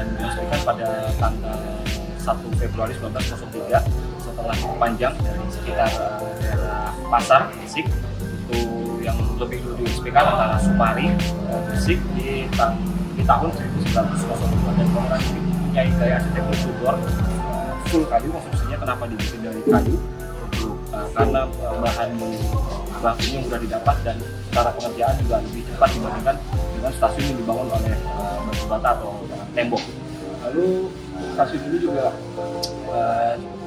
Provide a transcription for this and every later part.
dan diresmikan pada tanggal 1 Februari 1903 setelah panjang dari sekitar daerah Pasar Gresik itu yang lebih dulu diresmikan antara Sumari Gresik di tahun 1902 dan bangunan ini mempunyai gaya arsitektur Tudor full kayu. Konstruksinya kenapa dibikin dari kayu? Karena bahan bakunya mudah didapat dan cara pengerjaan juga lebih cepat dibandingkan dengan stasiun yang dibangun oleh batu bata atau tembok. Lalu stasiun ini juga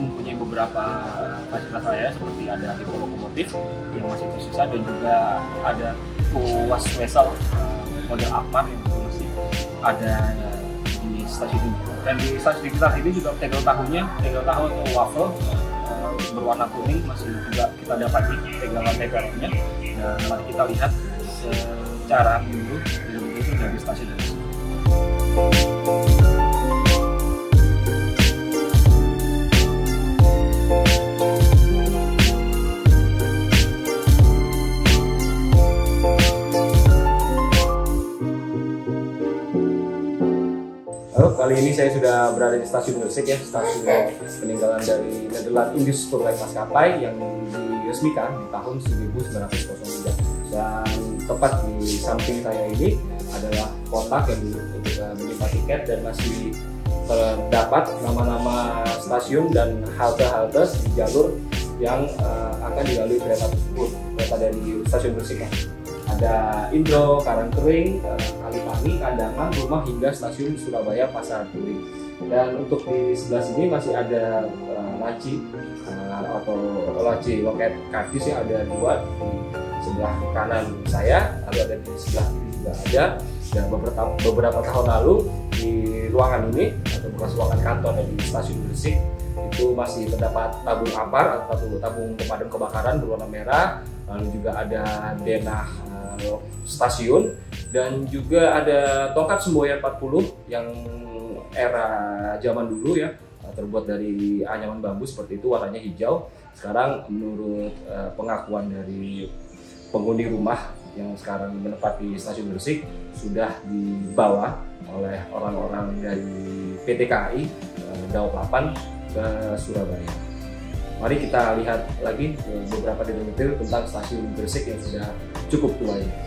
mempunyai beberapa fasilitas lainnya seperti ada depo lokomotif yang masih tersisa dan juga ada was wesel model Akmar yang masih ada di stasiun ini. Dan di stasiun sekitar ini juga tegel tahu atau waffle berwarna kuning masih juga kita dapati tegalan-tegalannya. Dan mari kita lihat secara menyeluruh itu dari stasiun ini. Halo, kali ini saya sudah berada di stasiun Gresik ya, stasiun peninggalan dari Nederland Indische Spoorweg Maskapai yang diresmikan di tahun 1903. Dan tepat di samping saya ini adalah kotak yang untuk menyimpan tiket dan masih terdapat nama-nama stasiun dan halte-halte di jalur yang akan dilalui kereta tersebut, kereta dari stasiun Gresik. Ada Indro, Karangkering, Kalipani, Kandangan, Rumah hingga stasiun Surabaya Pasar Turi. Dan untuk di sebelah sini masih ada laci atau laci loket kardus yang ada dua di sebelah kanan saya, lalu ada di sebelah kiri juga ada. Dan beberapa tahun lalu di ruangan ini atau bekas ruangan kantor di stasiun Gresik itu masih terdapat tabung apar atau tabung pemadam kebakaran berwarna merah, lalu juga ada denah stasiun dan juga ada tongkat semboyan 40 yang era zaman dulu ya, terbuat dari anyaman bambu seperti itu, warnanya hijau. Sekarang menurut pengakuan dari penghuni rumah yang sekarang menempati stasiun Gresik sudah dibawa oleh orang-orang dari PT KAI Daop 8 ke Surabaya. Mari kita lihat lagi beberapa detail tentang stasiun Gresik yang sudah cukup tua ini.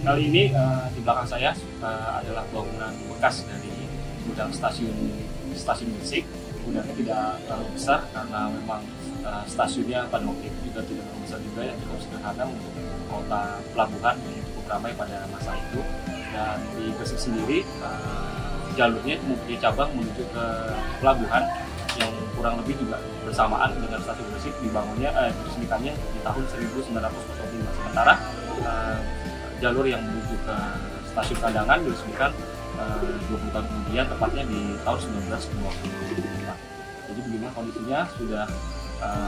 Kali ini di belakang saya adalah bangunan bekas dari gudang stasiun Gresik. Gudangnya tidak terlalu besar karena memang stasiunnya pada waktu itu juga tidak terlalu besar juga ya, cukup sederhana untuk kota pelabuhan yang cukup ramai pada masa itu. Dan di Gresik sendiri jalurnya mempunyai cabang menuju ke pelabuhan yang kurang lebih juga bersamaan dengan stasiun Gresik diresmikannya di tahun 1905. Sementara jalur yang menuju ke stasiun Kandangan diresmikan 20 tahun kemudian, tepatnya di tahun 1925. Jadi begini kondisinya sudah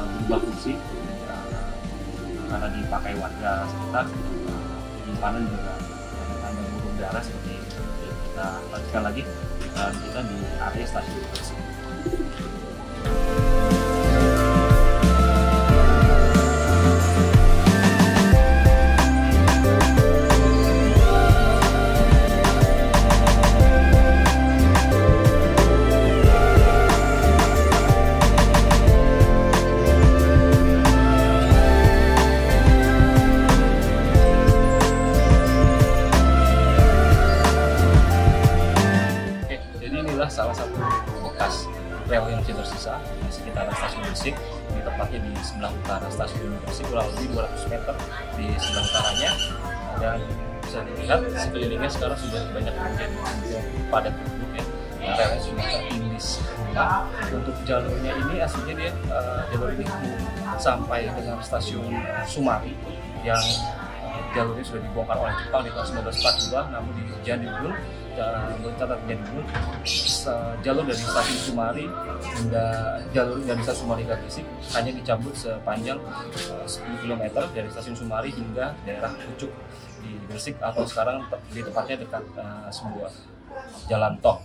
berubah fungsi karena dipakai warga sekitar, penyimpanan juga ada burung darah seperti ini. Kita lanjutkan lagi kita di area stasiun Gresik. Salah satu bekas rel yang masih tersisa di sekitar stasiun Gresik. Ini tepatnya di sebelah utara stasiun Gresik, kurang lebih 200 meter di sebelah utaranya. Dan bisa dilihat sekelilingnya sekarang sudah banyak menjadi padat penduduk ya. relnya sudah tertulis. Untuk jalurnya ini aslinya dia jalur ini sampai dengan stasiun Sumari yang jalurnya sudah dibongkar oleh Jepang di tahun 1942, namun di Jandibun mencatat Jandibun jalur dari stasiun Sumari hingga jalur dari stasiun Sumari hingga Gresik hanya dicabut sepanjang 10 km dari stasiun Sumari hingga daerah Pucuk di Gresik, atau sekarang di tepatnya dekat sebuah jalan tol.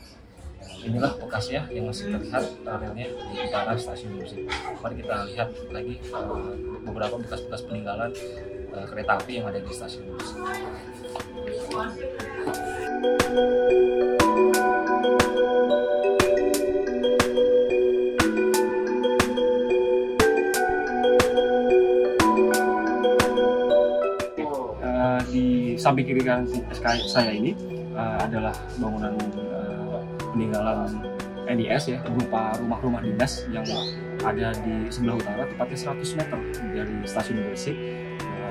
Inilah bekasnya yang masih terlihat relnya di utara stasiun Gresik. Mari kita lihat lagi beberapa bekas-bekas peninggalan kereta api yang ada di stasiun Gresik. Di samping kiri kanan saya ini adalah bangunan peninggalan NIS ya, berupa rumah-rumah dinas yang ada di sebelah utara, tepatnya 100 meter dari stasiun Gresik.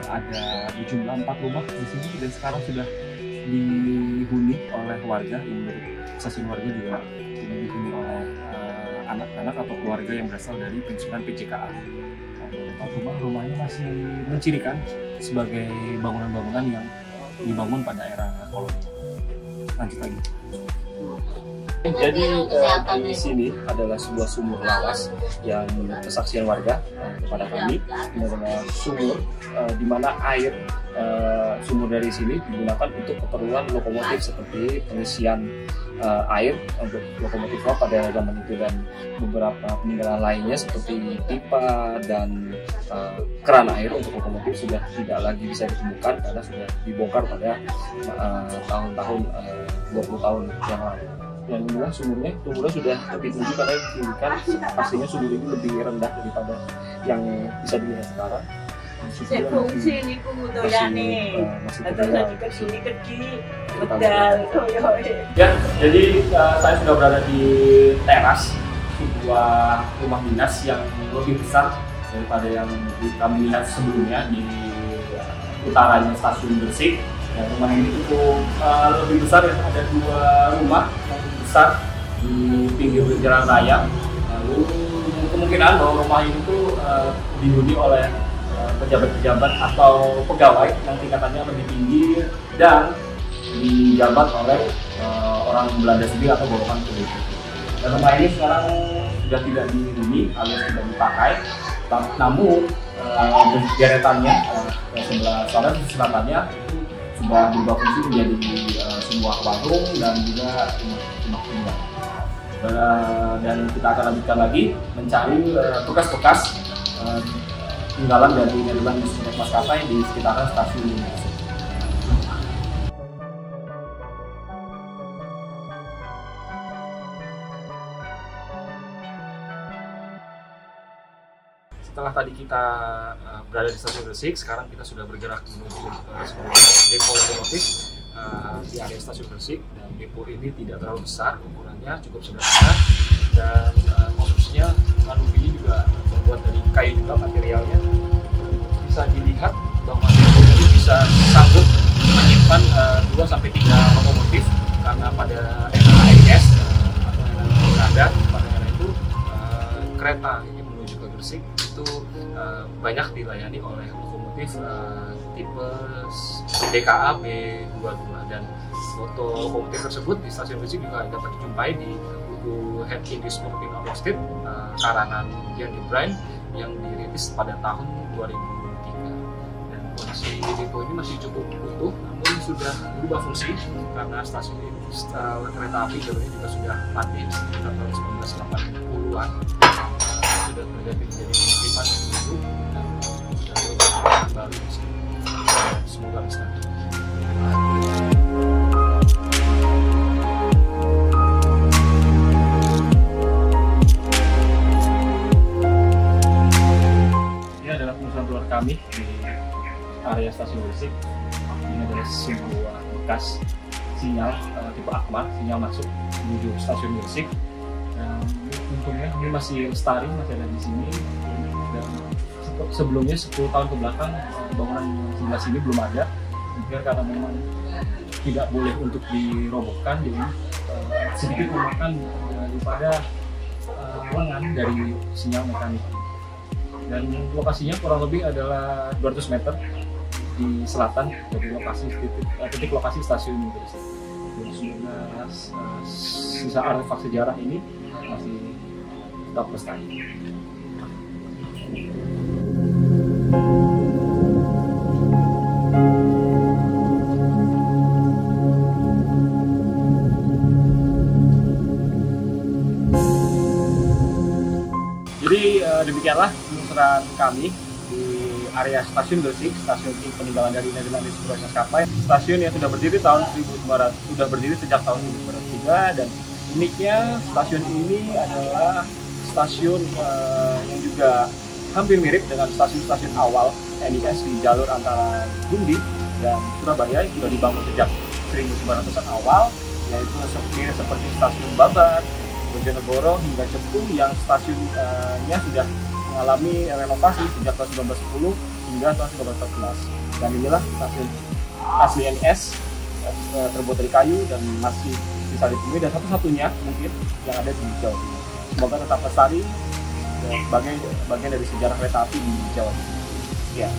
Ada di jumlah 4 rumah di sini dan sekarang sudah dihuni oleh warga. Menurut stasiun warga juga sudah dihuni oleh anak-anak atau keluarga yang berasal dari pensiunan PJKA. Rumahnya masih mencirikan sebagai bangunan-bangunan yang dibangun pada era kolonial. Lanjut lagi. Jadi di sini adalah sebuah sumur lawas yang kesaksian warga kepada kami. Ini adalah sumur di mana air sumur dari sini digunakan untuk keperluan lokomotif seperti pengisian air untuk lokomotif pada zaman itu, dan beberapa peninggalan lainnya seperti pipa dan keran air untuk lokomotif sudah tidak lagi bisa ditemukan karena sudah dibongkar pada tahun-tahun 20 tahun yang lalu. Dan inilah sumurnya sudah lebih tinggi karena dikirikan pastinya sumur ini lebih rendah daripada yang bisa dilihat sekarang. Fungsi ini kudoyane, atau tadi kesini bedal. Ya, jadi saya sudah berada di teras sebuah rumah dinas yang lebih besar daripada yang kami lihat sebelumnya di utaranya stasiun Gresik. Ya, rumah ini cukup lebih besar ya, ada 2 rumah yang besar di pinggir jalan raya. Lalu kemungkinan bahwa rumah ini tuh dihuni oleh pejabat-pejabat atau pegawai yang tingkatannya lebih tinggi dan dijabat oleh orang Belanda sendiri atau golongan politik. Dan rumah ini sekarang sudah tidak dihuni alias tidak dipakai, namun deretannya sebelah selatannya sudah berubah fungsi menjadi sebuah warung dan juga rumah tinggal. Dan kita akan lanjutkan lagi mencari bekas-bekas tinggalan dari Netherlands Inggris maskapai di sekitaran stasiun Gresik. Setelah tadi kita berada di stasiun Gresik, sekarang kita sudah bergerak menuju sebuah depo lokomotif di area stasiun Gresik. Dan depo ini tidak terlalu besar, ukurannya cukup sederhana, dan konstruksinya ini juga terbuat dari kayu juga materialnya. Bisa dilihat bahwa depo ini bisa sanggup menyimpan 2-3 lokomotif karena pada era NIS atau era Belanda pada era itu kereta ini menuju ke Gresik itu banyak dilayani oleh lokomotif tipe DKA B22, dan foto lokomotif tersebut di stasiun Gresik juga dapat dijumpai di buku Head English Motoring Roasted karangan Jan Brian yang dirilis pada tahun 2003. Dan kondisi depo ini masih cukup utuh, namun sudah berubah fungsi karena stasiun kereta api jalurnya juga sudah mati sekitar tahun 1980-an. Sudah terjadi menjadi pemukiman yang baru dan sudah berubah baru di sini. Semoga bisa. Kami di area stasiun Gresik. Ini adalah sebuah bekas sinyal tipe Akmar, sinyal masuk menuju stasiun Gresik. Untungnya ini masih lestari, masih ada di sini. Dan sebelumnya 10 tahun ke belakang bangunan sebelah sini belum ada. Mungkin karena memang tidak boleh untuk dirobohkan, jadi sedikit memakan daripada lengan dari sinyal mekanik. Dan lokasinya kurang lebih adalah 200 meter di selatan dari titik lokasi stasiun Gresik. Dan semoga sisa artefak sejarah ini masih tetap lestari. Jadi demikianlah penelusuran kami di area stasiun Gresik, stasiun peninggalan dari Nederlandis Proyek Maskapai. Stasiun yang sudah berdiri sejak tahun 1903, dan uniknya stasiun ini adalah stasiun yang juga hampir mirip dengan stasiun-stasiun awal NIS di jalur antara Gundi dan Surabaya yang sudah dibangun sejak 1900-an awal, yaitu seperti stasiun Babat, Bojonegoro hingga Cepu yang stasiunnya sudah mengalami renovasi sejak tahun 1910 hingga tahun 1914. Dan inilah stasiun asli NS terbuat dari kayu dan masih bisa ditemui, dan satu-satunya mungkin yang ada di Jawa Timur. Semoga tetap lestari sebagai bagian dari sejarah kereta api di Jawa Timur. Ya.